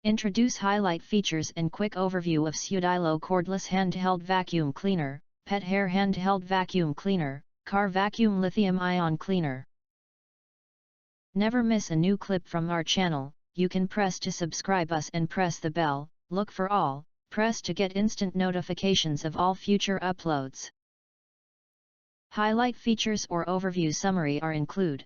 Introduce highlight features and quick overview of SUDILO Cordless Handheld Vacuum Cleaner, Pet Hair Handheld Vacuum Cleaner, Car Vacuum Lithium-ion Cleaner. Never miss a new clip from our channel. You can press to subscribe us and press the bell, look for all, press to get instant notifications of all future uploads. Highlight features or overview summary are include.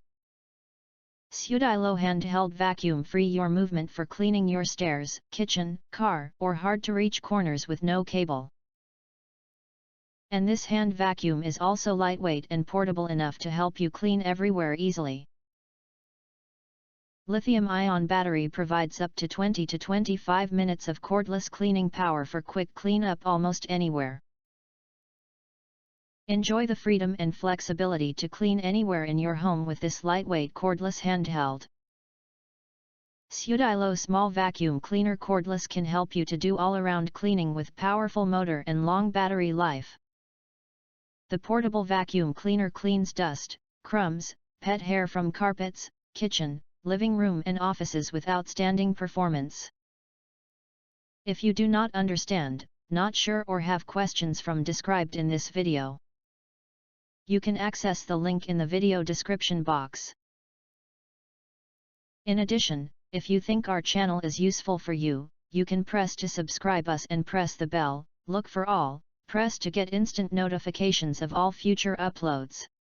SUDILO Handheld Vacuum free your movement for cleaning your stairs, kitchen, car, or hard-to-reach corners with no cable. And this hand vacuum is also lightweight and portable enough to help you clean everywhere easily. Lithium-ion battery provides up to 20 to 25 minutes of cordless cleaning power for quick cleanup almost anywhere. Enjoy the freedom and flexibility to clean anywhere in your home with this lightweight cordless handheld. SUDILO Small Vacuum Cleaner Cordless can help you to do all-around cleaning with powerful motor and long battery life. The portable vacuum cleaner cleans dust, crumbs, pet hair from carpets, kitchen, living room and offices with outstanding performance. If you do not understand, not sure or have questions from described in this video, you can access the link in the video description box. In addition, if you think our channel is useful for you, you can press to subscribe us and press the bell, look for all, press to get instant notifications of all future uploads.